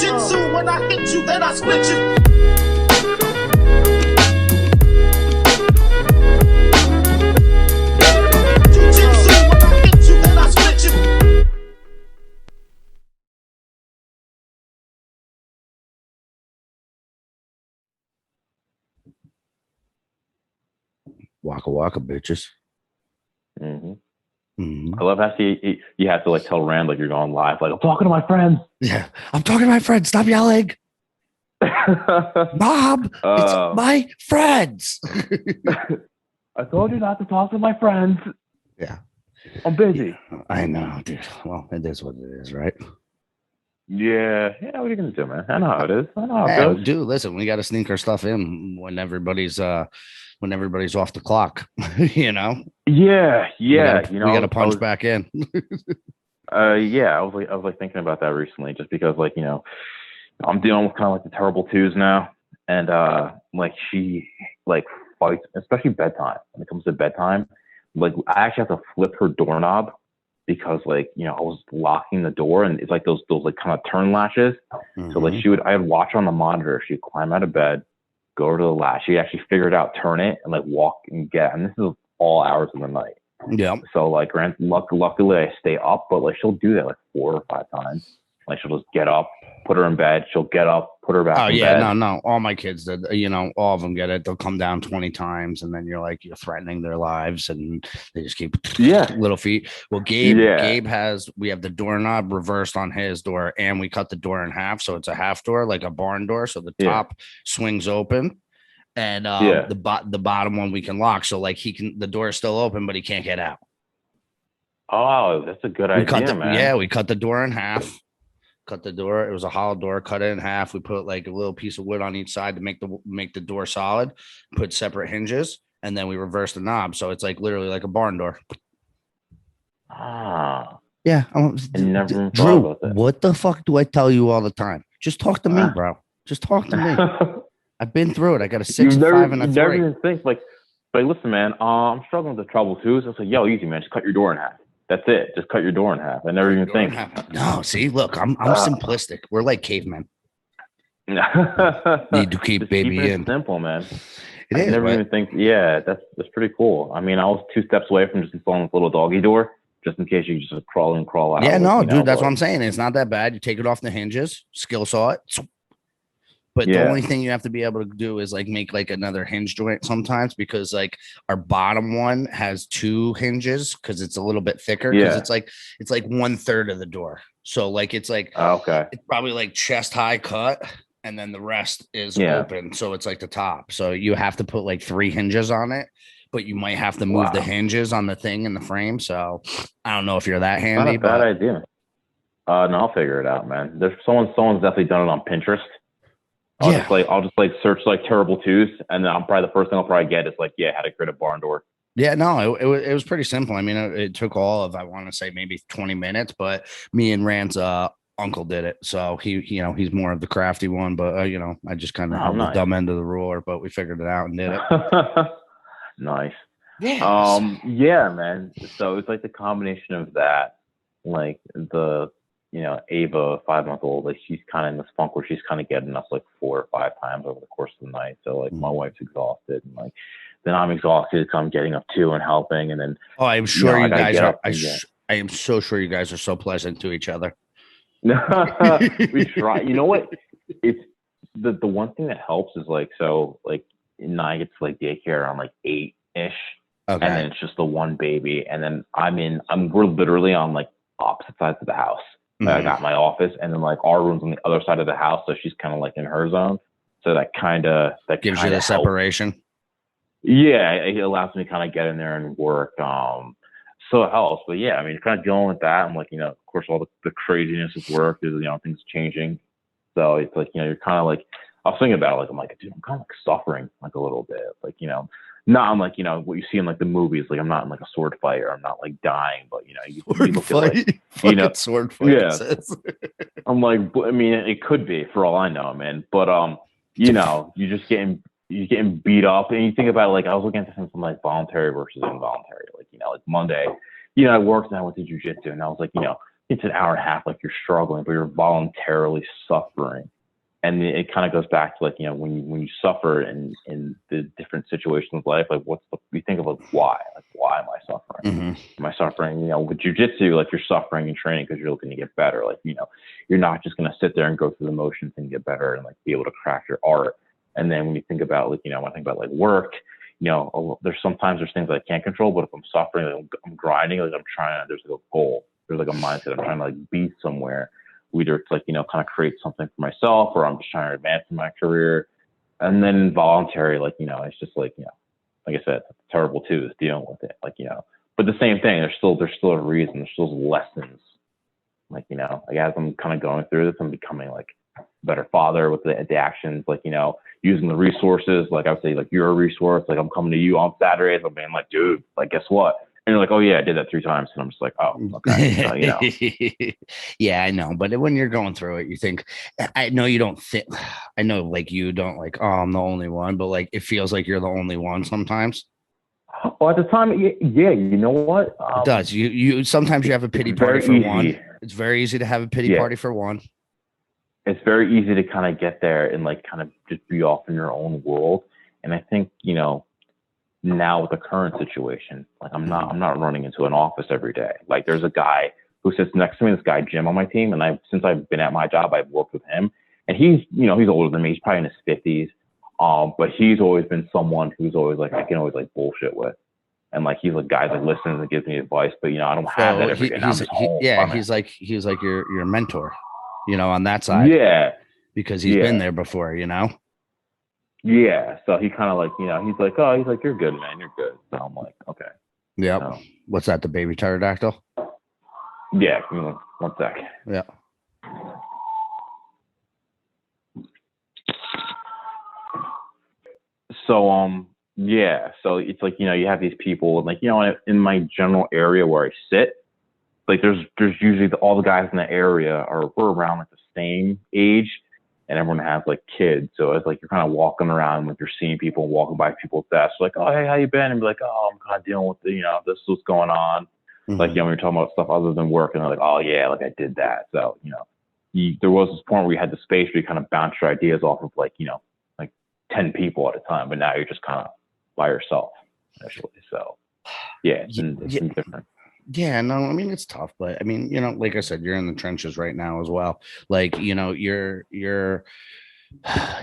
Jujitsu, when I hit you, then I split you. Jujitsu, when I hit you, then I split you. Waka waka, bitches. Mm-hmm. Mm-hmm. I love how you have to like tell Rand like you're going live, like I'm talking to my friends. Yeah, I'm talking to my friends. Stop yelling. Mom, it's my friends. I told you not to talk to my friends. Yeah. I'm busy. I know, dude. Well, it is what it is, right? Yeah. What are you gonna do, man? I know how it is. I know how it goes. Dude, listen, we got to sneak our stuff in when everybody's off the clock. You know? Yeah. We got to punch back in. Yeah, I was like thinking about that recently, just because like I'm dealing with kind of like the terrible twos now, and like she like fights, especially bedtime. When it comes to bedtime, like I actually have to flip her doorknob because like I was locking the door, and it's like those like kind of turn latches. Mm-hmm. So like I'd watch her on the monitor. She'd climb out of bed, go to the latch. She'd actually figure it out, turn it, and like walk and get. And this is all hours of the night. Yeah. So like, luckily I stay up, but like she'll do that like 4 or 5 times. Like she'll just get up, put her in bed. She'll get up, put her back in bed. No. All my kids did. All of them get it. They'll come down 20 times, and then you're threatening their lives, and they just keep little feet. Well, Gabe we have the doorknob reversed on his door, and we cut the door in half, so it's a half door, like a barn door. So the top swings open. And the bottom one we can lock, so like the door is still open, but he can't get out. Oh, that's a good idea, man. Yeah, we cut the door in half. Cut the door. It was a hollow door. Cut it in half. We put like a little piece of wood on each side to make the door solid. Put separate hinges, and then we reverse the knob, so it's like literally like a barn door. Ah. Yeah. Drew, what the fuck do I tell you all the time? Just talk to me, bro. Just talk to me. I've been through it. I got a 6, 5, and a 3. Never even think like, listen, man. I'm struggling with the trouble too. So it's like, yo, easy, man. Just cut your door in half. That's it. Just cut your door in half. I never even think. No, see, look, I'm simplistic. We're like cavemen. Need to keep baby in. Simple, man. It is. Never even think. Yeah, that's pretty cool. I mean, I was 2 steps away from just installing this little doggy door, just in case you just crawl out. Yeah, no, dude, that's what I'm saying. It's not that bad. You take it off the hinges, skill saw it. But the only thing you have to be able to do is like make like another hinge joint sometimes, because like our bottom one has 2 hinges because it's a little bit thicker. Because it's like 1/3 of the door. So like it's like it's probably like chest high cut, and then the rest is open. So it's like the top. So you have to put like 3 hinges on it, but you might have to move the hinges on the thing in the frame. So I don't know if you're that handy. Not a bad idea. No, I'll figure it out, man. There's someone's definitely done it on Pinterest. I'll just search like terrible twos, and then probably the first thing I'll probably get is like, how to create a barn door. Yeah, no, it was pretty simple. I mean, it took all of, I want to say maybe 20 minutes, but me and Rand's uncle did it. So he's more of the crafty one, but I just kind of held the dumb end of the ruler, but we figured it out and did it. Nice. Yeah. Yeah, man. So it's like the combination of that, like the Ava, 5-month-old, like she's kind of in this funk where she's kind of getting us like 4 or 5 times over the course of the night. So like my wife's exhausted, and like then I'm exhausted. So I'm getting up too and helping, and then I'm sure you guys are. I am so sure you guys are so pleasant to each other. We try. You know what? It's the one thing that helps is like, so like Nine gets like daycare around like 8-ish, and then it's just the one baby, and then we're literally on like opposite sides of the house. Mm-hmm. I got my office, and then like our room's on the other side of the house, so she's kind of like in her zone. So that gives you the separation. Yeah, it allows me to kind of get in there and work. So it helps. But yeah, I mean, kind of dealing with that. I'm like, of course, all the craziness of work is, things changing. So it's like, you're kind of like, I was thinking about it, like, I'm like, dude, I'm kind of like suffering like a little bit, like, not I'm like, what you see in like the movies, like I'm not in like a sword fight, or I'm not like dying, but you look fight, at, like, sword fight. Yeah. I'm like, I mean, it could be for all I know, man. But you're just getting beat up, and you think about it, like I was looking at some like voluntary versus involuntary, like like Monday, I worked and I went to jujitsu, and I was like, it's an hour and a half, like you're struggling, but you're voluntarily suffering. And it kind of goes back to like, when you suffer in the different situations of life, like you think of like why am I suffering? Mm-hmm. Am I suffering, with jujitsu, like you're suffering and training because you're looking to get better. Like, you're not just going to sit there and go through the motions and get better and like be able to crack your art. And then when you think about like, when I think about like work, there's things I can't control, but if I'm suffering, like I'm grinding, like there's like a goal, there's like a mindset. I'm trying to like be somewhere. Either it's like, kind of create something for myself, or I'm just trying to advance in my career. And then involuntary, like, it's just like, like I said, terrible too, is dealing with it. Like, but the same thing, there's still a reason, there's still lessons. Like, like as I'm kind of going through this, I'm becoming like a better father with the actions, like, using the resources. Like I would say, like, you're a resource. Like I'm coming to you on Saturdays. I'm being like, dude, like, guess what? And you're like, oh yeah, I did that 3 times. And I'm just like, oh, okay. So, Yeah, I know. But when you're going through it, you think, I know you don't think, I know like you don't like, oh, I'm the only one, but like, it feels like you're the only one sometimes. Well, at the time, yeah, you know what? It does. You sometimes you have a pity party for easy. one. It's very easy to have a pity party for one. It's very easy to kind of get there and like kind of just be off in your own world. And I think, now with the current situation, like I'm not running into an office every day. Like there's a guy who sits next to me, this guy Jim on my team, and since I've been at my job, I've worked with him, and he's older than me. He's probably in his 50s, but he's always been someone who's always like I can always like bullshit with, and like he's a guy that listens and gives me advice. But I don't have that every day. He's like your mentor, on that side. Yeah, because he's been there before, Yeah, so he kind of like, he's like, oh, he's like, you're good, man, you're good. So I'm like, okay. Yep. What's that, the baby pterodactyl? Yeah, give me one sec. Yeah. So, so it's like, you have these people, and like, in my general area where I sit, like there's usually all the guys in the area we're around like the same age. And everyone has like kids. So it's like you're kind of walking around, like you're seeing people walking by people's desks, like, oh, hey, how you been? And be like, oh, I'm kind of dealing with this is what's going on. Mm-hmm. Like, when you're talking about stuff other than work, and they're like, oh yeah, like I did that. So, there was this point where you had the space where you kind of bounce your ideas off of like, like 10 people at a time, but now you're just kind of by yourself initially. So yeah, it's been different. Yeah, no, I mean, it's tough, but I mean, like I said, you're in the trenches right now as well. Like, you're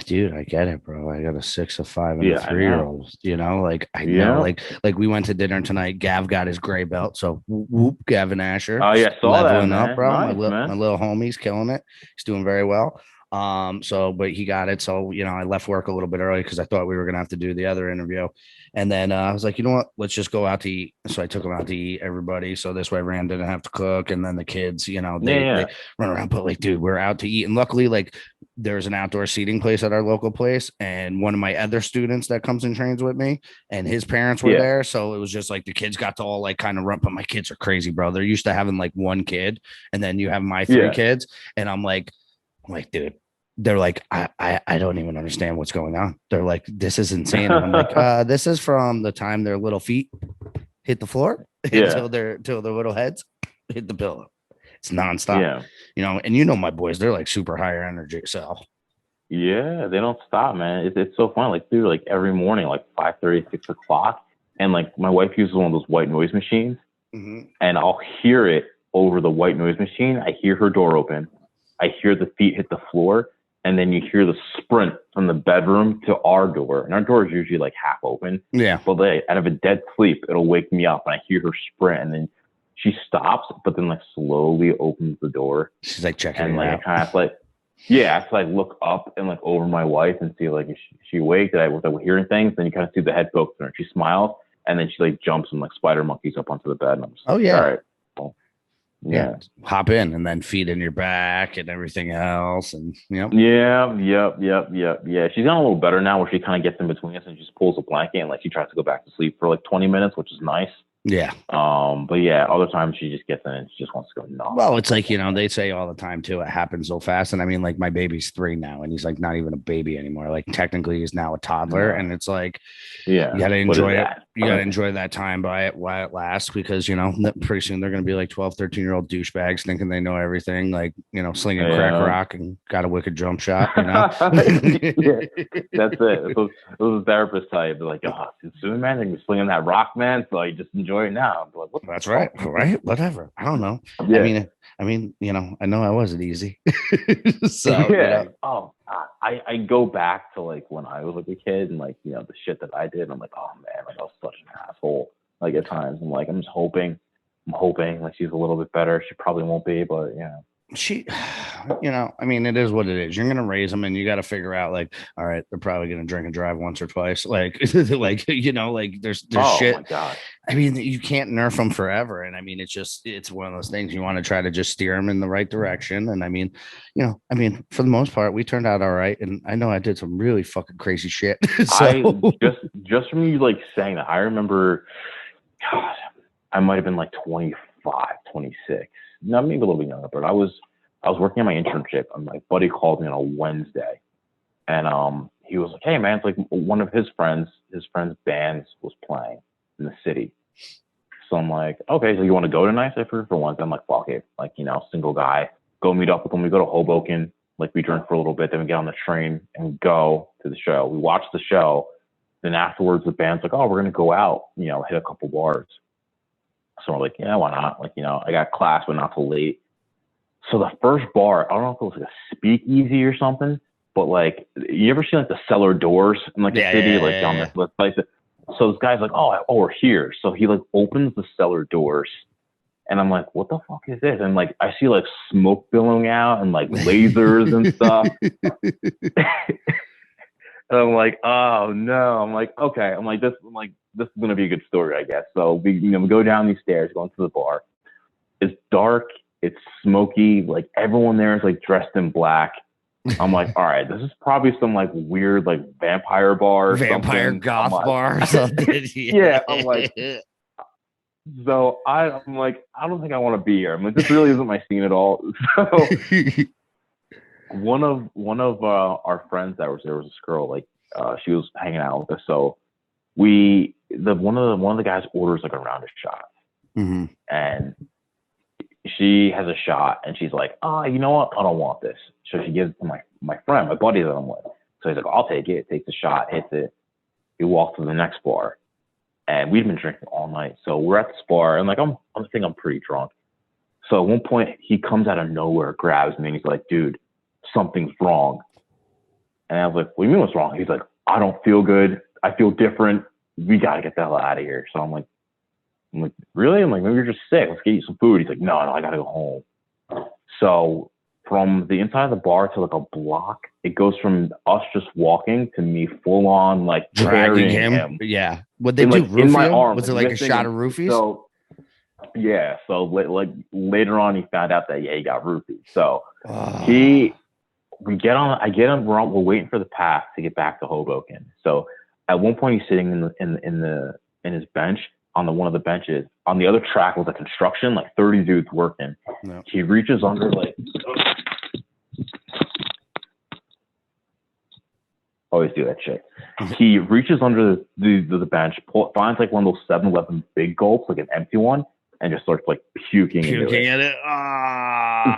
dude, I get it, bro. I got a 6, a 5, and a 3-year-old, like I know, like we went to dinner tonight. Gav got his gray belt. So whoop, Gavin Asher. Oh yeah, saw leveling that, up, bro. Nice, my little homie's killing it. He's doing very well. But he got it. So, I left work a little bit early because I thought we were going to have to do the other interview. And then I was like, you know what, let's just go out to eat. So I took him out to eat, everybody. So this way Rand didn't have to cook. And then the kids, they run around, but like, dude, we're out to eat. And luckily, like there's an outdoor seating place at our local place. And one of my other students that comes and trains with me and his parents were there. So it was just like the kids got to all like kind of run, but my kids are crazy, bro. They're used to having like one kid and then you have my 3 kids. And I'm like, dude, they're like, I don't even understand what's going on. They're like, this is insane. And I'm like, this is from the time their little feet hit the floor until their little heads hit the pillow. It's nonstop. And my boys, they're like super higher energy. So yeah, they don't stop, man. It's so fun. Like, dude, like every morning, like 5:30, 6 o'clock, and like my wife uses one of those white noise machines, and I'll hear it over the white noise machine. I hear her door open. I hear the feet hit the floor. And then you hear the sprint from the bedroom to our door. And our door is usually like half open. Yeah. But out of a dead sleep, it'll wake me up and I hear her sprint. And then she stops, but then like slowly opens the door. She's like checking and like out. I kind of like, I have to like look up and like over my wife and see like, is she awake? Was I hearing things? Then you kind of see the head poke through and she smiles. And then she like jumps and like spider monkeys up onto the bed. And I'm just like, all right. Well, yeah, hop in and then feed in your back and everything else. And yep. She's gotten a little better now where she kind of gets in between us and just pulls a blanket and like she tries to go back to sleep for like 20 minutes, which is nice. Yeah. But yeah, other times she just gets in and she just wants to go nuts. Well, it's like, they say all the time too, it happens so fast. And I mean, like my baby's 3 now and he's like not even a baby anymore. Like technically he's now a toddler. And it's like, yeah, you gotta what is enjoy it. that? You gotta enjoy that time while it lasts, because pretty soon they're gonna be like 12, 13-year-old douchebags thinking they know everything, like slinging crack rock and got a wicked jump shot. Yeah, that's it. Those therapist type, they're like, oh, soon, man, you're slinging that rock, man. So you just enjoy it now. Like, what That's right. Right. Whatever. I don't know. Yeah. I mean, I know I wasn't easy. So yeah. Oh, I go back to like when I was like a kid and like the shit that I did. I'm like, oh man, like I was such an asshole. Like at times, I'm like, I'm hoping like she's a little bit better. She probably won't be, but she, I mean, it is what it is. You're gonna raise them, and you got to figure out, like, all right, they're probably gonna drink and drive once or twice, like, like there's oh shit. My God. I mean, you can't nerf them forever, and I mean, it's one of those things you want to try to just steer them in the right direction. And I mean, for the most part, we turned out all right. And I know I did some really fucking crazy shit. So I just from you like saying that, I remember, God, I might have been like 25, 26. No, maybe a little bit younger, but I was working on my internship, and my buddy called me on a Wednesday, and he was like, "Hey man, it's like one of his friends' bands was playing in the city." So I'm like, "Okay, so you want to go tonight?" So for once, I'm like, "Fuck it," like single guy, go meet up with him. We go to Hoboken, like we drink for a little bit, then we get on the train and go to the show. We watch the show, then afterwards the band's like, "Oh, we're gonna go out, hit a couple bars." So we're like, yeah, why not? Like, I got class, but not till late. So the first bar, I don't know if it was like a speakeasy or something, but like, you ever seen like the cellar doors in like the city, on this place? So this guy's like, oh, we're here. So he like opens the cellar doors, and I'm like, what the fuck is this? And like, I see like smoke billowing out and like lasers and stuff. And I'm like, oh no. I'm like, okay. I'm like, this is gonna be a good story, I guess. So we go down these stairs, go into the bar. It's dark, it's smoky, like everyone there is like dressed in black. I'm like, all right, this is probably some like weird like vampire bar or vampire something. goth bar or something. Yeah, I'm like, so I'm like, I don't think I want to be here. I'm like, this really isn't my scene at all. So one of our friends that was there was this girl, like she was hanging out with us. So one of the guys orders like a round of shots, and she has a shot, and she's like, you know what? I don't want this. So she gives it to my friend, my buddy that I'm with. So he's like, I'll take it. Takes the shot, hits it. He walks to the next bar, and we've been drinking all night. So we're at this bar, and like I think I'm pretty drunk. So at one point he comes out of nowhere, grabs me, and he's like, dude, something's wrong. And I was like, what do you mean what's wrong? He's like, I don't feel good. I feel different. We got to get the hell out of here. So I'm like, really? I'm like, maybe you're just sick. Let's get you some food. He's like, no, I got to go home. So from the inside of the bar to like a block, it goes from us just walking to me full on like dragging him. Yeah. Would they do like, in my roofie? arm, Was it like a shot of roofies? So yeah. So like later on, he found out that he got roofied. So we get on. I get him. We're waiting for the path to get back to Hoboken. So at one point, he's sitting in his bench on one of the benches. On the other track was a construction, like 30 dudes working. No. He reaches under like. Always do that shit. He reaches under the bench, finds like one of those 7-Eleven big gulps, like an empty one, and just starts like puking at it.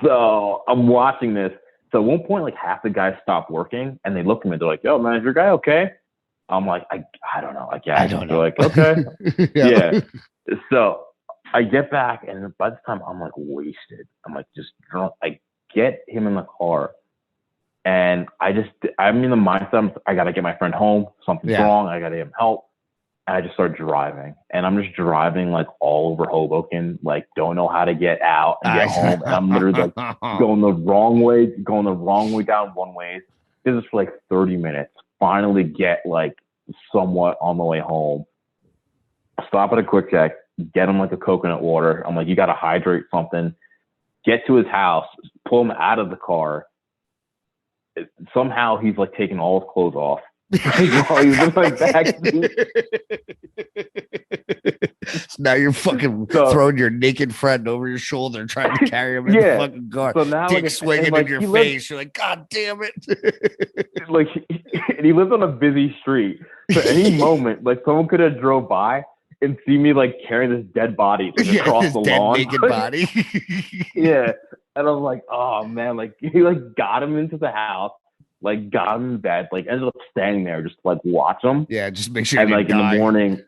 So I'm watching this. So at one point, like half the guys stop working, and they look at me. They're like, "Yo, man, is your guy okay?" I'm like, I don't know. I don't know. They're like, okay, yeah. So I get back, and by this time, I'm like wasted. I'm like just drunk. I get him in the car, and I'm in the mindset. I gotta get my friend home. Something's wrong. I gotta get him help. And I just start driving, and I'm just driving like all over Hoboken, like don't know how to get out and get home. And I'm literally like going the wrong way down one way. This is for like 30 minutes. Finally get like somewhat on the way home. Stop at a Quick Check, get him like a coconut water. I'm like, you got to hydrate something. Get to his house, pull him out of the car. Somehow he's like taking all his clothes off. While he's in my backseat. So now you're fucking throwing your naked friend over your shoulder, trying to carry him in the fucking car. So now, Dick like, swinging like, in your face. You're like, God damn it. Like, and he lives on a busy street. So any moment, like, someone could have drove by and see me, like, carrying this dead body like, across the dead lawn. naked body. Yeah. And I was like, oh, man. Like, he, like, got him into the house, like, got him in bed, like, ended up staying there just to, like, watch him. Yeah, just make sure and, you like, die. in the morning.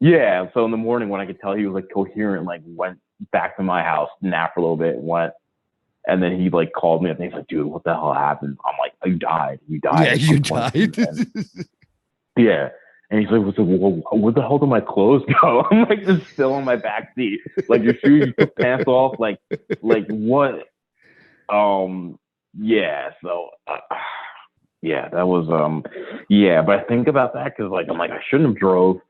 Yeah. So in the morning when I could tell he was, like, coherent, like, went back to my house, napped for a little bit, went. And then he like called me up and he's like, dude, what the hell happened? I'm like, you died. You died. Yeah, you died. Yeah. And he's like, where the hell did my clothes go? I'm like, just still in my back seat. Like your shoes, you took pants off. Like what? Yeah. So, yeah, that was, yeah. But I think about that because like, I'm like, I shouldn't have drove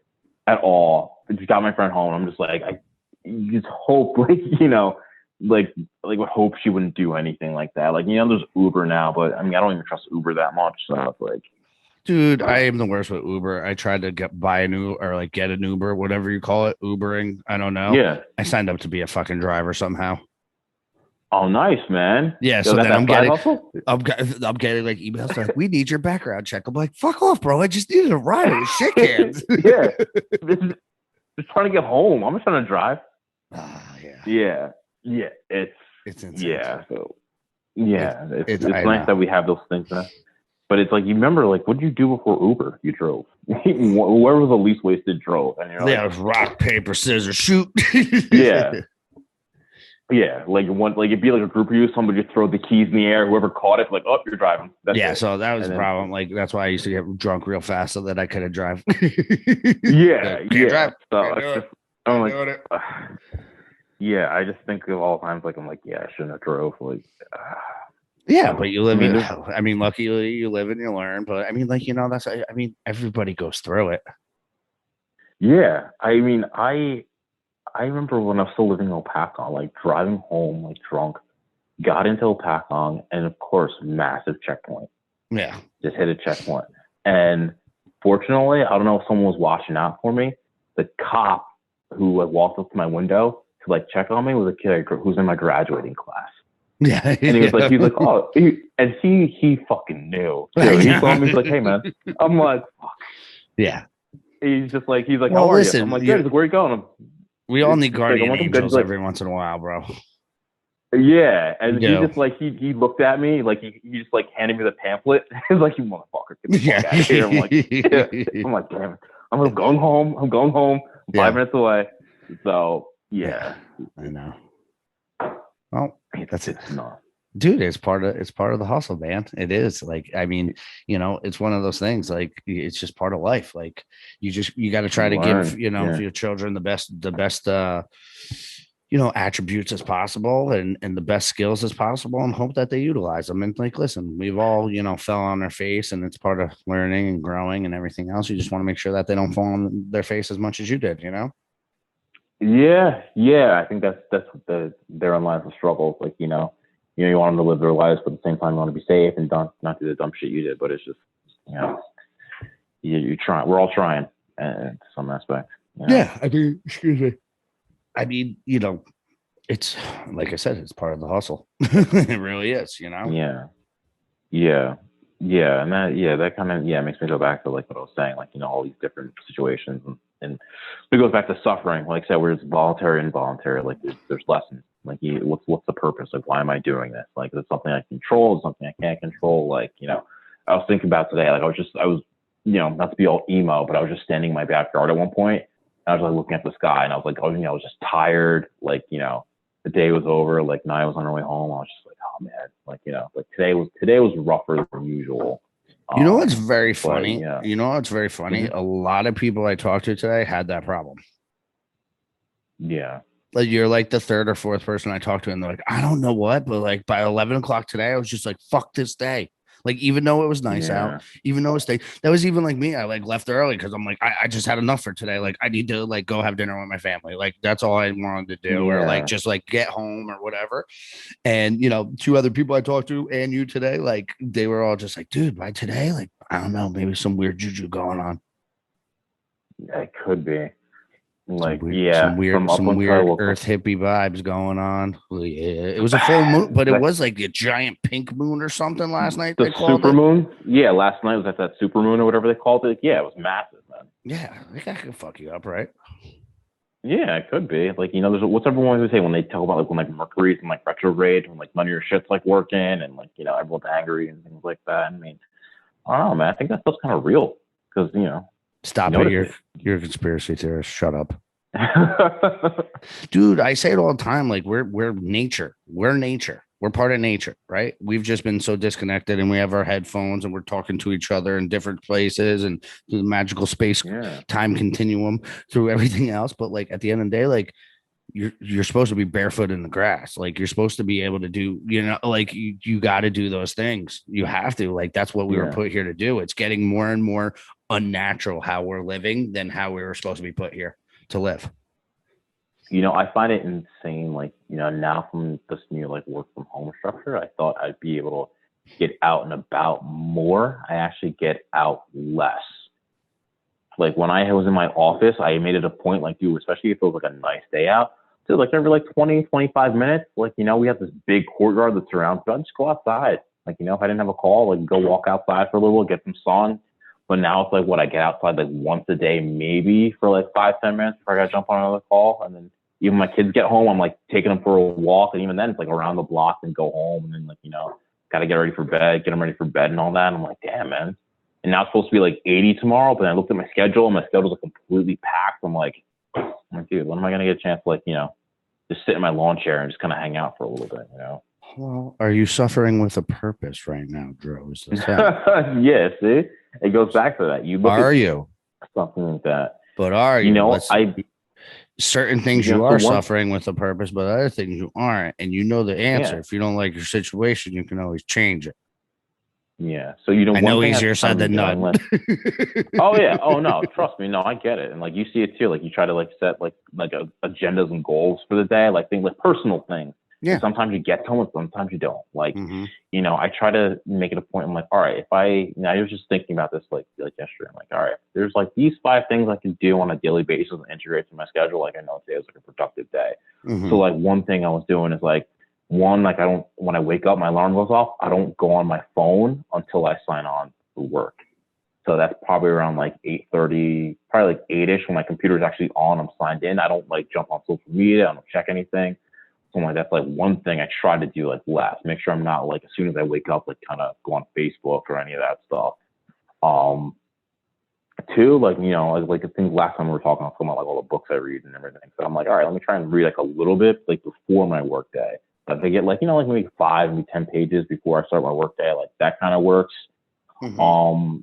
at all. I just got my friend home. I'm just like, I just hope like, you know, like would hope she wouldn't do anything like that. Like, you know, there's Uber now, but I mean, I don't even trust Uber that much. So it's like, dude, I am the worst with Uber. I tried to buy an Uber or like get an Uber, whatever you call it, Ubering. I don't know. Yeah. I signed up to be a fucking driver somehow. Oh, nice, man. Yeah. So then I'm getting like emails like, we need your background check. I'm like, fuck off, bro. I just needed a ride. It was shit cans. Yeah. Just trying to get home. I'm just trying to drive. Yeah. Yeah. Yeah, it's insane. Yeah, so yeah, it's know. nice that we have those things now. But it's like you remember, like, what did you do before Uber? You drove. Where was the least wasted drove? And you're yeah, it was rock, paper, scissors, shoot. Yeah, yeah. Like it'd be like a group of you. Somebody just throw the keys in the air. Whoever caught it, like, oh, you're driving. That's yeah, it. so that was the problem. Like that's why I used to get drunk real fast so that I couldn't drive. Yeah, Can't drive. So Can't it's just, I'm like. Yeah, I just think of all times like I'm like, yeah, I shouldn't have drove. Like, yeah, but you live in. I mean, luckily you live and you learn. But I mean, like, you know, that's. I mean, everybody goes through it. Yeah, I mean, I remember when I was still living in Opakong, like driving home, like drunk, got into Opakong, and of course, massive checkpoint. Yeah, just hit a checkpoint, and fortunately, I don't know if someone was watching out for me. The cop who like walked up to my window to like check on me was a kid who's in my graduating class. Yeah, and he was like, oh, he fucking knew. Too. He saw me, he's like, hey man, I'm like, fuck. Yeah. He's like, well, how are listen, you? I'm like, good. Where are you going? We all need guardian like, angels every once in a while, bro. Yeah, and he just like he looked at me like he just like handed me the pamphlet. He's like, you motherfucker, get the fuck out of here. I'm like, yeah. I'm like, damn it. I'm going home. I'm 5 minutes away. So yeah, I know. Well, that's it. No. Dude, it's part of the hustle, man. It is. Like, I mean, you know, it's one of those things. Like, it's just part of life. Like, you got to try to give, you know, your children the best, you know, attributes as possible and the best skills as possible, and hope that they utilize them. And like, listen, we've all, you know, fell on their face, and it's part of learning and growing and everything else. You just want to make sure that they don't fall on their face as much as you did, you know? Yeah. I think that's therein lies the struggle. Like, you want them to live their lives, but at the same time, you want to be safe and not do the dumb shit you did. But it's just, you know, you try. We're all trying in some aspect. You know? Yeah. I mean, excuse me. I mean, you know, it's like I said, it's part of the hustle. It really is, you know? Yeah. And that kind of, makes me go back to like what I was saying, like, you know, all these different situations and it goes back to suffering. Like I said, where it's voluntary and involuntary, like there's lessons. Like, what's the purpose? Like, why am I doing this? Like, is it something I control? Is it something I can't control? Like, you know, I was thinking about today, like I was, you know, not to be all emo, but I was just standing in my backyard at one point. I was like looking at the sky, and I was like, oh, you know, I was just tired. Like, you know, the day was over. Like, Nia was on her way home. I was just like, oh man, like, you know, like today was rougher than usual. You know what's very funny? Yeah. You know what's very funny? Mm-hmm. A lot of people I talked to today had that problem. Yeah. Like, you're like the third or fourth person I talked to, and they're like, I don't know what, but like by 11 o'clock today, I was just like, fuck this day. Like, even though it was nice out, even though it stayed, that was even like me. I like left early because I'm like, I just had enough for today. Like, I need to like go have dinner with my family. Like, that's all I wanted to do, or like just like get home or whatever. And, you know, two other people I talked to and you today, like they were all just like, dude, by today, like, I don't know, maybe some weird juju going on. It could be. Like, Some yeah, from up until I weird woke up. Earth hippie vibes going on. Well, yeah, it was a full moon, but it Like, was like a giant pink moon or something last night. the They called super it. moon. Yeah, last night was at that super moon or whatever they called it. Yeah, it was massive, man. Yeah, that could fuck you up, right? Yeah, it could be. Like, there's what's everyone always say when they talk about like when like Mercury's in like retrograde, when like none of your shit's like working and like, everyone's angry and things like that. I mean, I don't know, man. I think that stuff's kind of real because, Stop it. notice You're a conspiracy theorist. Shut up. it. Dude, I say it all the time. Like we're nature. We're nature. We're part of nature, right? We've just been so disconnected, and we have our headphones, and we're talking to each other in different places and through the magical space Yeah. time continuum through everything else. But like at the end of the day, like you're supposed to be barefoot in the grass. Like you're supposed to be able to do, like you got to do those things. You have to. Like that's what we were Yeah. put here to do. It's getting more and more unnatural how we're living than how we were supposed to be put here to live. I find it insane. Like, now from this new like work from home structure, I thought I'd be able to get out and about more. I actually get out less. Like when I was in my office, I made it a point, like, dude, especially if it was like a nice day out, dude, like every like 20, 25 minutes, like, we have this big courtyard that surrounds it. I'd just go outside. Like, if I didn't have a call, like go walk outside for a little, get some sun. But now it's like what I get outside like once a day, maybe for like 5, 10 minutes before I gotta jump on another call. And then even my kids get home, I'm like taking them for a walk. And even then it's like around the block and go home. And then like, gotta get ready for bed, get them ready for bed and all that. And I'm like, damn, man. And now it's supposed to be like 80 tomorrow, but I looked at my schedule and my schedule's like completely packed. I'm like, dude, when am I going to get a chance to like, just sit in my lawn chair and just kind of hang out for a little bit, Well, are you suffering with a purpose right now, Drew? Is this Yeah, see? It goes back to that. You look are at you? something like that. But are you? Certain things you are so suffering with a purpose, but other things you aren't. And you know the answer. Yeah. If you don't like your situation, you can always change it. Yeah. So, I know easier said than done. Oh, yeah. Oh, no. Trust me. No, I get it. And like you see it too. Like you try to like set like agendas and goals for the day, like things like personal things. Yeah. Sometimes you get to them, sometimes you don't. Like, Mm-hmm. I try to make it a point. I'm like, all right, if I was just thinking about this like yesterday. I'm like, all right, there's like these 5 things I can do on a daily basis and integrate to my schedule. Like I know today was like a productive day. Mm-hmm. So like one thing I was doing is like, one, like when I wake up, my alarm goes off. I don't go on my phone until I sign on for work. So that's probably around like 8:30, probably like 8-ish when my computer is actually on. I'm signed in. I don't like jump on social media. I don't check anything. Something like that's like one thing I try to do like less. Make sure I'm not like as soon as I wake up, like kind of go on Facebook or any of that stuff. Two, like, like I think last time we were talking about like all the books I read and everything. So I'm like, all right, let me try and read like a little bit like before my work day. If I get like, like maybe 5, maybe 10 pages before I start my work day, like that kind of works. Mm-hmm.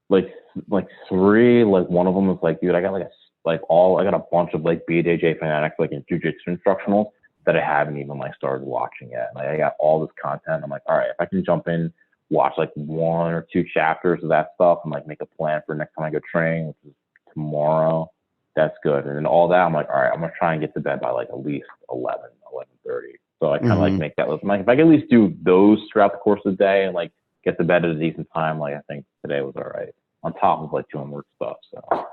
Like 3, like one of them is like, dude, I got I got a bunch of like BJJ fanatics, like in jujitsu instructionals that I haven't even like started watching yet. Like I got all this content. I'm like, all right, if I can jump in, watch like 1 or 2 chapters of that stuff and like make a plan for next time I go train, which is tomorrow, that's good. And then all that, I'm like, all right, I'm going to try and get to bed by like at least 11:30. So I kind of like make that list. I'm like, if I can at least do those throughout the course of the day and like get to bed at a decent time, like I think today was all right. On top of like doing work stuff. So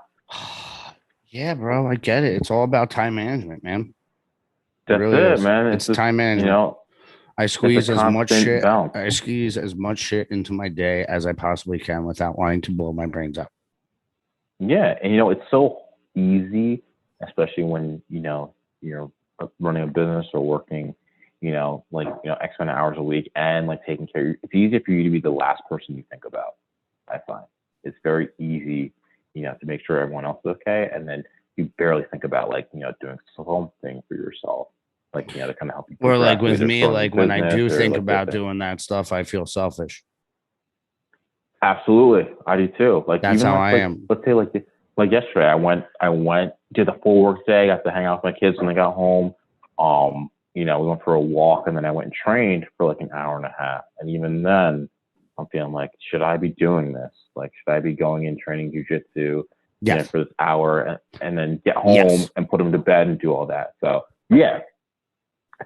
yeah, bro, I get it. It's all about time management, man. that's really it, is. man. It's just, time management. I squeeze as much shit. Balance. I squeeze as much shit into my day as I possibly can without wanting to blow my brains out. Yeah, and it's so easy, especially when you're running a business or working, X amount of hours a week and like taking care of you. It's easy for you to be the last person you think about. I find it's very easy, to make sure everyone else is okay, and then you barely think about like doing something for yourself. Like, to kind of help you. Or like with me, like when I do think about doing that stuff, I feel selfish. Absolutely. I do too. Like that's even how like, I am. Let's say like yesterday, I went, did the full work day, got to hang out with my kids when they got home. We went for a walk and then I went and trained for like an hour and a half. And even then I'm feeling like, should I be doing this? Like, should I be going in training jujitsu for this hour and then get home and put them to bed and do all that? So yeah.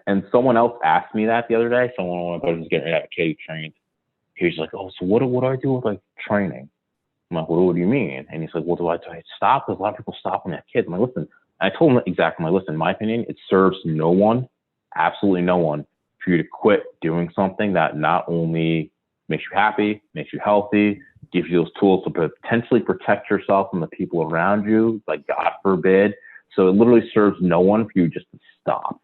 And someone else asked me that the other day. Someone when I was getting ready to have Katie trained. He was like, oh, so what do I do with like training? I'm like, well, what do you mean? And he's like, well, do I stop? Because a lot of people stop when they have kids. I'm like, listen, I told him exactly, listen, in my opinion, it serves no one, absolutely no one, for you to quit doing something that not only makes you happy, makes you healthy, gives you those tools to potentially protect yourself from the people around you, like God forbid. So it literally serves no one for you just to stop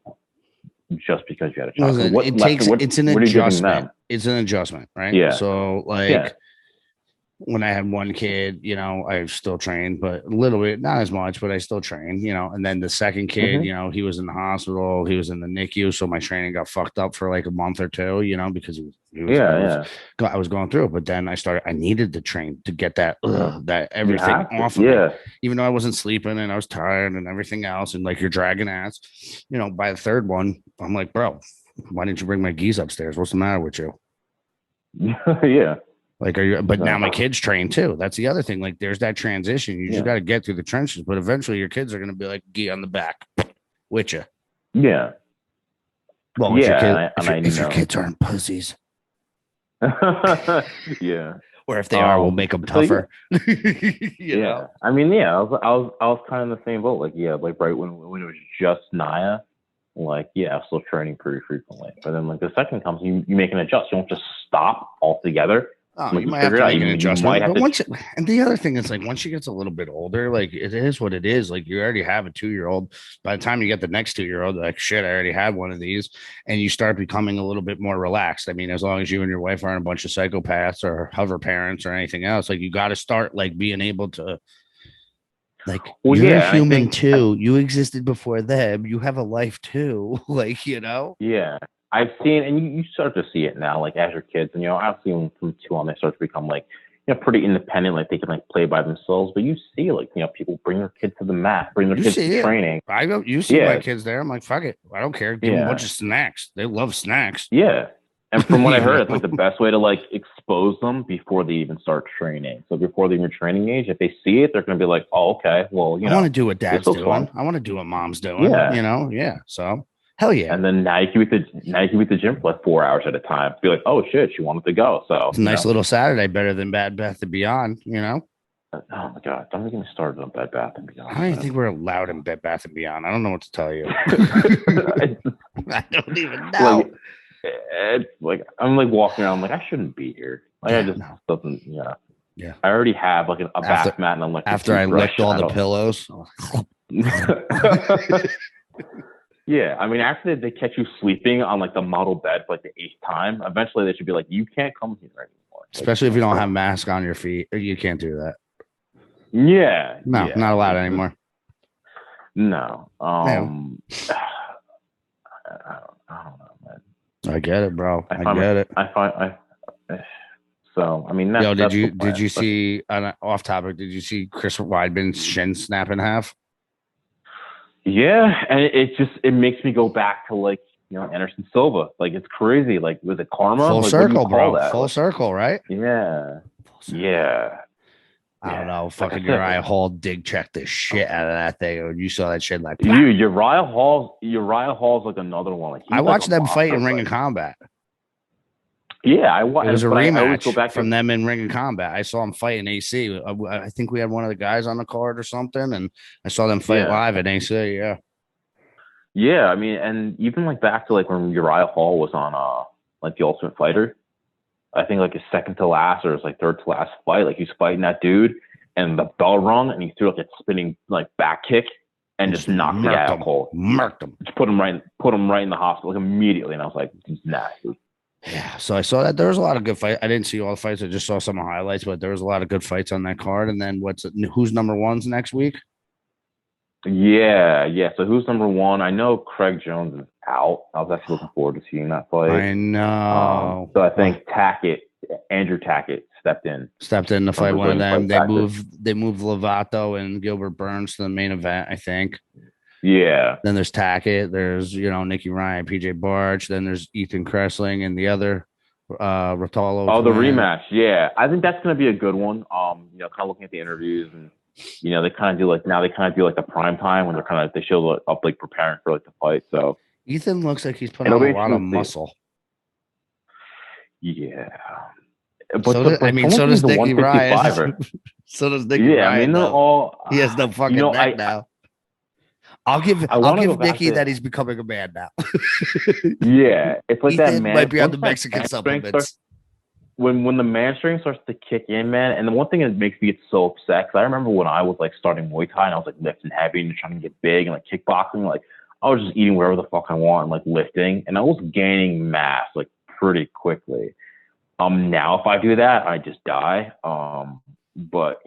just because you had a child. Listen, What it's an what are you giving adjustment. them? It's an adjustment, right? Yeah. So like Yeah. when I had one kid, you know, I still trained, but a little bit, not as much, but I still trained, you know. And then the second kid, you know, he was in the hospital, he was in the NICU, so my training got fucked up for like a month or two, you know, because I was going through it. But then I needed to train to get that everything off of me, even though I wasn't sleeping and I was tired and everything else, and like you're dragging ass, you know. By the third one, I'm like, bro, why didn't you bring my geese upstairs? What's the matter with you? Yeah. Like, are you? But now my kids train too. That's the other thing. Like, there's that transition. You just got to get through the trenches. But eventually, your kids are going to be like, "Gee on the back, with you." Yeah. Well, if your kids aren't pussies, yeah. or if they are, we'll make them tougher. You know? I mean, I was kind of in the same boat. Like, like right when it was just Naya, like, I was still training pretty frequently. But then, like, the second comes, you make an adjust. You don't just stop altogether. Oh, you might have to make an adjustment. But and the other thing is, like, once she gets a little bit older, like, it is what it is. Like, you already have a 2-year-old. By the time you get the next 2-year-old, like, shit, I already had one of these. And you start becoming a little bit more relaxed. I mean, as long as you and your wife aren't a bunch of psychopaths or hover parents or anything else, like, you got to start, like, being able to, like, you're a human too. You existed before them. You have a life too. Like, you know? Yeah. I've seen, and you start to see it now, like as your kids, and I've seen from 2 on, they start to become like, pretty independent, like they can like play by themselves. But you see, like, people bring their kids to the mat, bring their kids to training. You see my kids there. I'm like, fuck it, I don't care. Give them a bunch of snacks. They love snacks. Yeah, and from what I heard, it's like the best way to like expose them before they even start training. So before they're even training age, if they see it, they're gonna be like, oh, okay, well, I want to do what dad's doing. Fun. I want to do what mom's doing. Yeah, So. Hell yeah. And then now you can be at the gym for like 4 hours at a time. Be like, oh shit, she wanted to go. So it's a nice little Saturday, better than Bed Bath & Beyond, you know? Oh my God. Don't get me started on Bed Bath & Beyond. I don't even think we're allowed in Bed Bath & Beyond. I don't know what to tell you. I don't even know. Like, it's like, I'm like walking around, I'm like, I shouldn't be here. Like, I just doesn't, Yeah. I already have like a bath mat, and I'm like, after I licked all the pillows. Yeah, I mean, after they catch you sleeping on like the model bed for like the 8th time, eventually they should be like, you can't come here anymore. Especially if you don't have a mask on your feet, you can't do that. Yeah, not allowed anymore. No, I don't know, man. I get it, bro. I get it. So I mean, did you see off topic? Did you see Chris Weidman's shin snap in half? Yeah, and it makes me go back to like Anderson Silva. Like it's crazy. Like was it karma? Full like, circle, bro. Full circle, right? Yeah. Yeah. I don't know. Fucking Uriah Hall dig checked the shit out of that thing. When you saw that shit, like dude, Uriah Hall's like another one. Like, I watched them fight in Ring of Combat. Yeah, it was a rematch from them in Ring of Combat. I saw them fight in AC. I think we had one of the guys on the card or something, and I saw them fight live at AC. Yeah. Yeah, I mean, and even like back to like when Uriah Hall was on like the Ultimate Fighter, I think like his second to last or his like third to last fight, like he's fighting that dude, and the bell rung, and he threw like a spinning like back kick and just knocked the guy out cold. Murked him. Just put him right in the hospital like immediately, and I was like, he's nasty. Yeah, so I saw that there was a lot of good fights. I didn't see all the fights. I just saw some highlights, but there was a lot of good fights on that card. And then who's number ones next week? Yeah. So who's number one? I know Craig Jones is out. I was actually looking forward to seeing that fight. I know. So I think Andrew Tackett stepped in to fight one of them. They moved Lovato and Gilbert Burns to the main event, I think. Yeah. Then there's Tackett. There's Nicky Ryan, PJ Barch. Then there's Ethan Kressling and the other Rotolo. Oh, the rematch. Yeah, I think that's gonna be a good one. Kind of looking at the interviews, and they kind of do like the prime time when they show up like preparing for like the fight. So Ethan looks like he's putting on a lot of muscle. Yeah. But so does Nicky Ryan. So does Nicky Ryan. I mean, they're all. He has no fucking neck now. I'll give back Nicky to that he's becoming a man now. yeah. It's like that Ethan man might be on the once that Mexican hamstring supplements. when the hamstring starts to kick in, man. And the one thing that makes me get so upset, because I remember when I was like starting Muay Thai and I was like lifting heavy and trying to get big and like kickboxing, like I was just eating wherever the fuck I want and like lifting, and I was gaining mass like pretty quickly. Now if I do that, I just die. But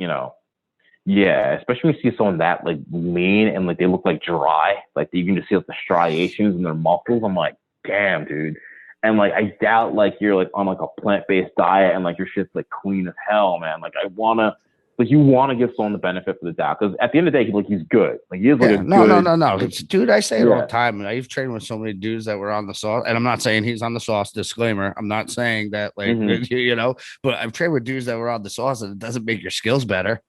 yeah, especially when you see someone that like lean and like they look like dry, like you can just see like the striations in their muscles. I'm like, damn, dude. And like I doubt like you're like on like a plant-based diet and like your shit's like clean as hell, man. Like you wanna give someone the benefit for the doubt, because at the end of the day, he's good. Like he is like a no, good. no, no, no. Dude, I say it all Yeah. the time. I've trained with so many dudes that were on the sauce, and I'm not saying he's on the sauce. Disclaimer: I'm not saying that, like but I've trained with dudes that were on the sauce, and it doesn't make your skills better.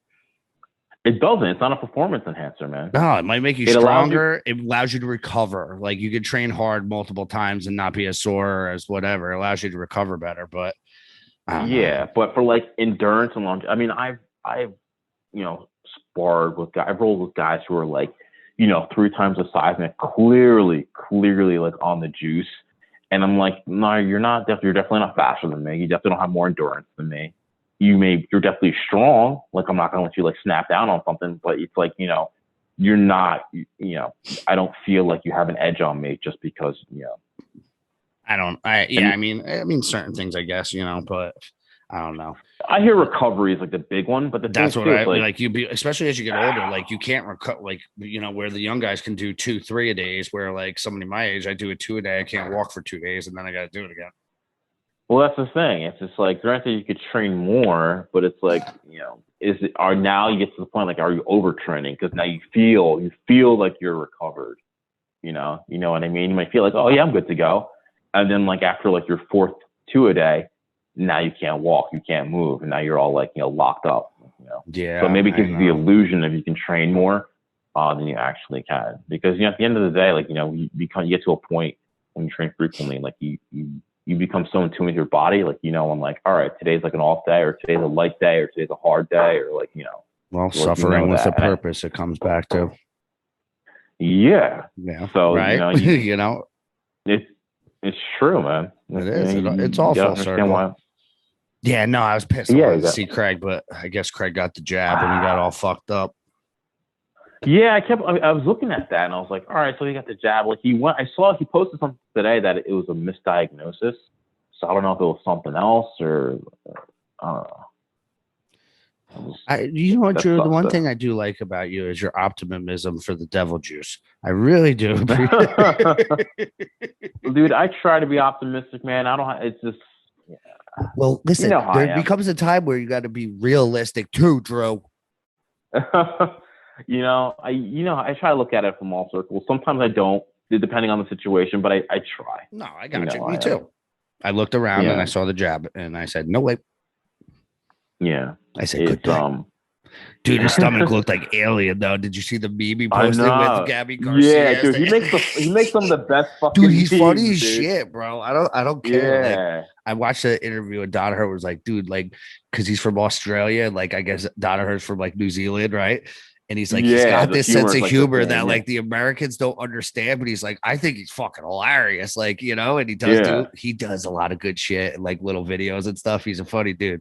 It doesn't. It's not a performance enhancer, man. No, it might make you It allows you- stronger. It allows you to recover. Like you could train hard multiple times and not be as sore or as whatever. It allows you to recover better. But I don't know. But for like endurance and long, I mean, I've sparred with guys. I've rolled with guys who are like 3 times the size and clearly like on the juice. And I'm like, no, you're not. You're definitely not faster than me. You definitely don't have more endurance than me. You're definitely strong. Like I'm not gonna let you like snap down on something, but it's like you're not. I don't feel like you have an edge on me just because I mean certain things, I guess, but I don't know. I hear recovery is like the big one, but That's what I like. Especially as you get older, like you can't recover, like where the young guys can do 2-3 a days, where like somebody my age, I do it 2 a day. I can't walk for 2 days, and then I got to do it again. Well, that's the thing. It's just like, granted, you could train more, but it's like, now you get to the point, like, are you overtraining? Because now you feel like you're recovered. You know what I mean? You might feel like, oh yeah, I'm good to go. And then like after like your 4th 2 a day, now you can't walk, you can't move, and now you're all like, locked up. Yeah. So maybe it gives you the illusion of you can train more than you actually can. Because at the end of the day, like, you get to a point when you train frequently, like you become so in tune with your body, like, I'm like, all right, today's like an off day, or today's a light day, or today's a hard day, or like, well, suffering with a purpose, it comes back to. Yeah. So, right. It's true, man. It is. It's all full circle. Yeah, no, I was pissed to see Craig, but I guess Craig got the jab and he got all fucked up. Yeah, I was looking at that and I was like, all right, so he got the jab. Like I saw he posted something today that it was a misdiagnosis. So I don't know if it was something else or I don't know. Drew, the one thing I do like about you is your optimism for the devil juice. I really do. Dude, I try to be optimistic, man. It's just. Yeah. Well, listen, there becomes a time where you got to be realistic too, Drew. I try to look at it from all circles. Sometimes I don't, depending on the situation, but I try. No, I got you. Me too. I looked around and I saw the jab and I said, no way. Yeah. I said, good day. Dude, his stomach looked like alien, though. Did you see the meme he posted with Gabby Garcia? Yeah, dude, he makes some of the best fucking. Dude, he's memes, funny as shit, bro. I don't care. Yeah. Like, I watched the interview and Donaher was like, dude, like, because he's from Australia, like I guess Donaher's from like New Zealand, right? And he's like, he's got this sense of humor that like the Americans don't understand, but he's like, I think he's fucking hilarious, like, and he does a lot of good shit and like little videos and stuff. He's a funny dude.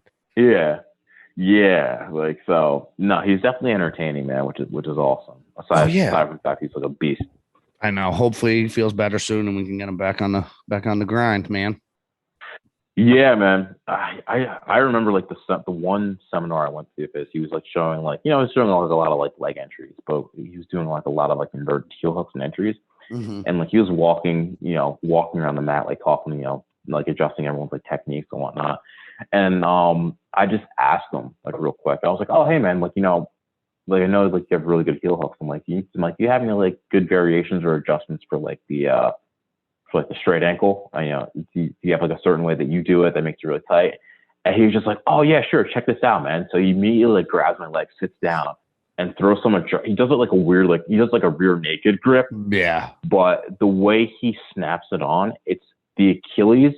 Yeah, like so. No, he's definitely entertaining, man, which is awesome. Aside from the fact he's like a beast. I know. Hopefully, he feels better soon, and we can get him back on the grind, man. Yeah, man. I remember like the one seminar I went to of his. He was like showing like he was showing like a lot of like leg entries, but he was doing like a lot of like inverted heel hooks and entries, and like he was walking around the mat, like talking, like adjusting everyone's like techniques and whatnot. And I just asked him like real quick. I was like, "Oh, hey man, like like I know like you have really good heel hooks. I'm like, do you have any like good variations or adjustments for like the straight ankle? Do you have like a certain way that you do it that makes it really tight?" And he was just like, "Oh yeah, sure. Check this out, man." So he immediately like grabs my leg, sits down, and throws someone. He does it like a weird he does like a rear naked grip. Yeah. But the way he snaps it on, it's the Achilles.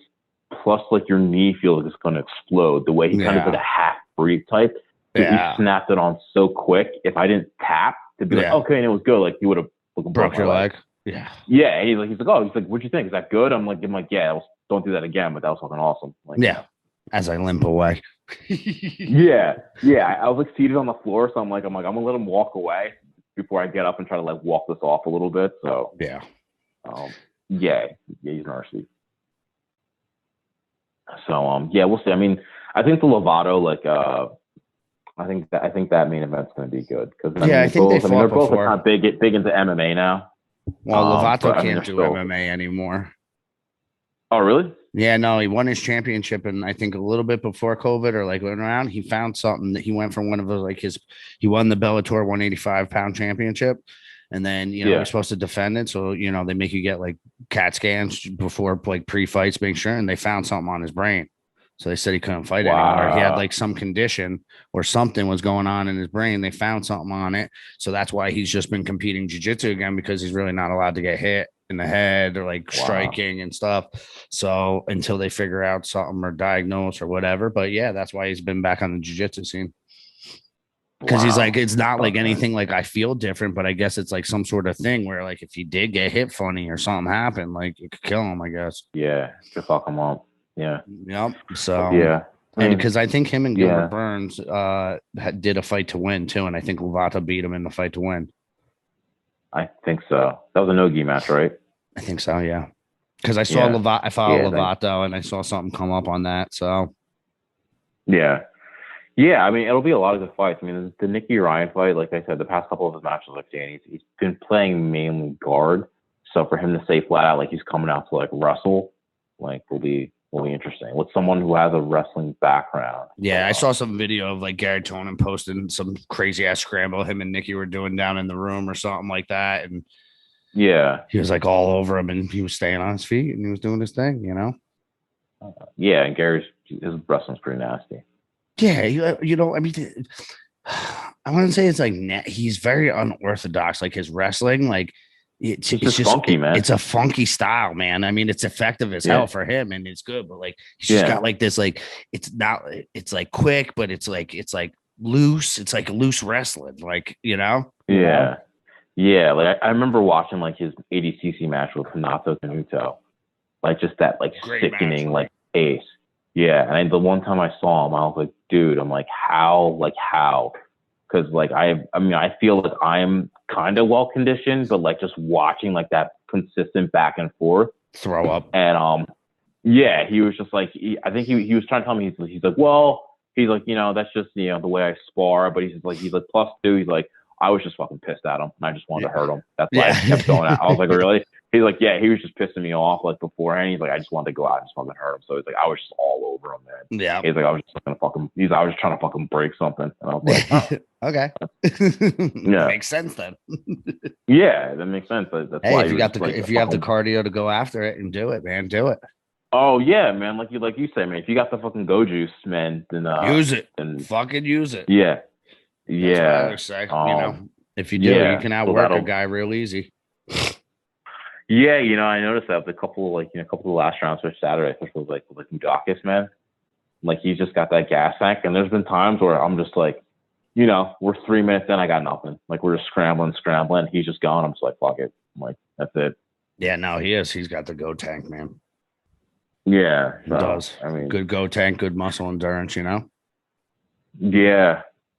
Plus, like your knee feels like it's going to explode. The way he kind of did a half breathe type. He snapped it on so quick. If I didn't tap to be like, okay, and it was good, like he would have Broke your leg. Yeah. Yeah, he's like, oh, what'd you think? Is that good? I'm like, yeah, don't do that again. But that was fucking awesome. Like, yeah. As I limp away. yeah. I was like seated on the floor, so I'm like, I'm gonna let him walk away before I get up and try to like walk this off a little bit. So yeah. Yeah, he's nasty. So yeah, we'll see. I mean, I think the Lovato, like I think that main event's going to be good because I think they're both like, kind of big into MMA now. Well, Lovato but, can't do MMA anymore. Oh, really? Yeah, no, he won his championship, and I think a little bit before COVID or like went around, he found something that he went from one of those he won the Bellator 185-pound championship, and then he's supposed to defend it, so they make you get like CAT scans before like pre-fights, make sure, and they found something on his brain. So they said he couldn't fight anymore. He had like some condition or something was going on in his brain. They found something on it. So that's why he's just been competing jiu-jitsu again, because he's really not allowed to get hit in the head or like striking and stuff. So until they figure out something or diagnose or whatever. But yeah, that's why he's been back on the jiu-jitsu scene. Because he's like, it's not like anything like I feel different, but I guess it's like some sort of thing where like if he did get hit funny or something happened, like it could kill him, I guess. Yeah, could fuck him up. Yeah. Yep. So yeah, and because I think him and Gilbert Burns did a fight to win too, and I think Lovato beat him in the fight to win. I think so. That was a no-gi match, right? I think so. Yeah. Because I saw I followed Lovato, and I saw something come up on that. So. Yeah. I mean, it'll be a lot of good fights. I mean, the Nicky Ryan fight, like I said, the past couple of his matches, like Danny, he's been playing mainly guard. So for him to say flat out like he's coming out to like wrestle, like will be interesting with someone who has a wrestling background. Yeah, I saw some video of like Gary Tonin posting some crazy ass scramble him and Nicky were doing down in the room or something like that, and he was like all over him, and he was staying on his feet and he was doing his thing, and Gary's his wrestling's pretty nasty. Yeah, I mean, I wouldn't say it's like he's very unorthodox, like his wrestling, like. It's just funky, man. It's a funky style, man. I mean, it's effective as hell for him, and it's good. But like, he's just got like this, like it's like quick, but it's like loose. It's like loose wrestling, like Yeah. Like I remember watching like his ADCC match with Renato Canuto, like just that like sickening like pace. Yeah, and the one time I saw him, I was like, dude, I'm like, how? Because like I mean, I feel like I'm kind of well conditioned, but like just watching like that consistent back and forth, throw up. And he was just like, I think he was trying to tell me he's like, well, he's like, that's just the way I spar, but he's like plus two. He's like, I was just fucking pissed at him, and I just wanted to hurt him. That's why I kept going out. I was like, really? He's like, yeah, he was just pissing me off like beforehand. He's like, I just wanted to go out and just fucking hurt him. So he's like, I was just all over him, man. Yeah. He's like, I was just gonna fucking. I was just trying to fucking break something, and I was like, oh. Okay. Yeah, makes sense then. Yeah, that makes sense. That's why if you got if you have the cardio to go after it and do it, man, do it. Oh yeah, man. Like you say, man. If you got the fucking go juice, man, then use it. And fucking use it. Yeah. That's what I would say. If you do, you can outwork a guy real easy. Yeah, I noticed that with a couple of the last rounds for Saturday, especially with Mudakis, man. Like he's just got that gas tank, and there's been times where I'm just like, we're 3 minutes in, I got nothing. Like we're just scrambling. He's just gone. I'm just like, fuck it. I'm like, that's it. Yeah, no, he is. He's got the go tank, man. Yeah, he does. I mean, good go tank, good muscle endurance.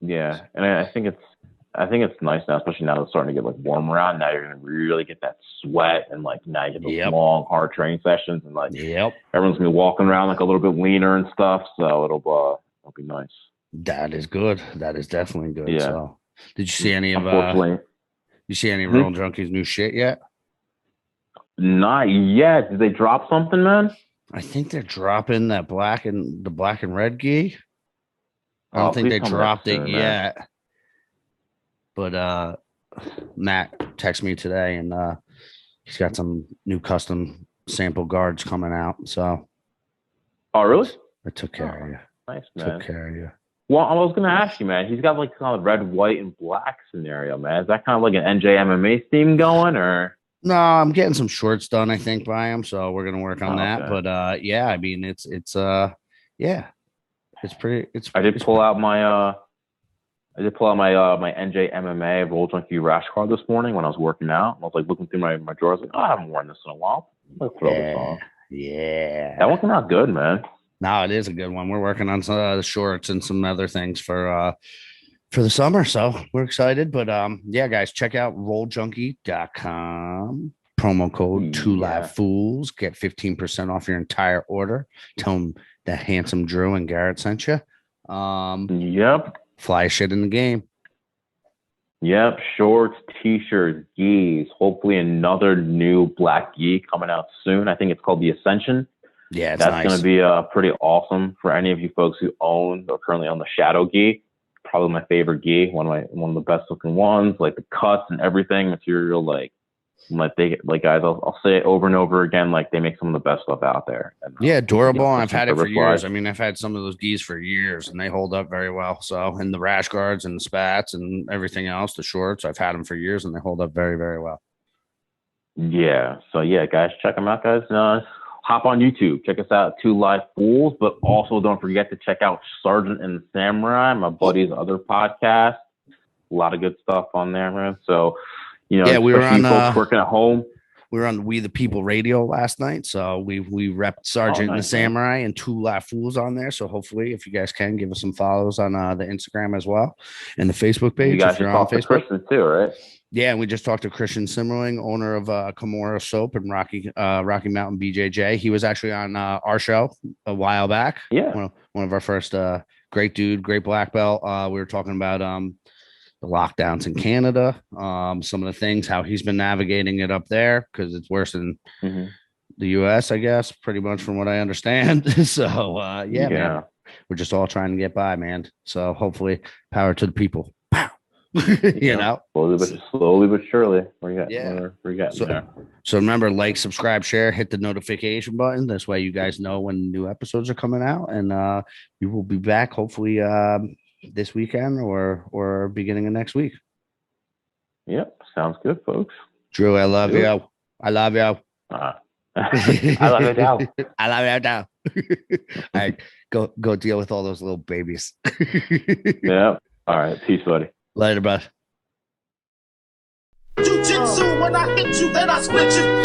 Yeah, and I think it's nice now, especially now that it's starting to get like warmer out. Now you're gonna really get that sweat, and like now you get those long, hard training sessions, and like everyone's gonna be walking around like a little bit leaner and stuff. So it'll be nice. That is good. That is definitely good. Yeah. So, did you see any of Real Junkies' new shit yet? Not yet. Did they drop something, man? I think they're dropping that black and red gi. I don't think they dropped it yet. Man. But Matt texted me today, and he's got some new custom sample guards coming out. So, oh really? I took care of you. Nice, man. Took care of you. Well, I was gonna ask you, man. He's got like kind of red, white, and black scenario, man. Is that kind of like an NJ MMA theme going, or? No, I'm getting some shorts done, I think, by him. So we're gonna work on that. Okay. But yeah, I mean, it's pretty. I did pull out my I did pull out my NJ MMA Roll Junkie rash card this morning when I was working out. I was like looking through my drawers, like, oh, I haven't worn this in a while. Let's throw this on. Yeah. That one came out good, man. No, it is a good one. We're working on some the shorts and some other things for the summer, so we're excited. But yeah, guys, check out rolljunkie.com. Promo code 2LiveFools. Get 15% off your entire order. Tell them that Handsome Drew and Garrett sent you. Yep. Fly shit in the game. Yep. Shorts, t-shirts, gis. Hopefully another new black gi coming out soon. I think it's called the Ascension. Yeah, that's nice. Going to be pretty awesome for any of you folks who own or currently own the Shadow gi. Probably my favorite gi, one of the best looking ones. Like the cuts and everything, material. Like guys, I'll say it over and over again. Like they make some of the best stuff out there. And, yeah, durable. I've had it for years. Wise. I mean, I've had some of those gis for years, and they hold up very well. So, and the rash guards and the spats and everything else, the shorts, I've had them for years, and they hold up very, very well. Yeah. So yeah, guys, check them out, guys. Hop on YouTube. Check us out, 2 Live Fools. But also don't forget to check out Sergeant and the Samurai, my buddy's other podcast. A lot of good stuff on there, man. So, you know, we were on folks working at home. We were on We the People Radio last night, so we repped Sergeant and the Samurai and 2 Live Fools on there. So hopefully, if you guys can, give us some follows on the Instagram as well and the Facebook page. You guys if you're on Facebook too, right? Yeah, and we just talked to Christian Simmerling, owner of Kimura Soap and Rocky Mountain BJJ. He was actually on our show a while back. Yeah, one of our first. Great dude, great black belt. We were talking about the lockdowns in Canada, some of the things, how he's been navigating it up there because it's worse than the U.S., I guess, pretty much from what I understand. So yeah, man, we're just all trying to get by, man. So hopefully, power to the people. You know, slowly but surely. We're getting there. So remember, like, subscribe, share, hit the notification button. This way you guys know when new episodes are coming out, and we will be back hopefully this weekend or beginning of next week. Yep, sounds good, folks. Drew, I love you. I love you. I love you now. I love you now. All right, go deal with all those little babies. Yeah. All right. Peace, buddy. Later, bud. Jiu-jitsu, when I hit you, then I split you.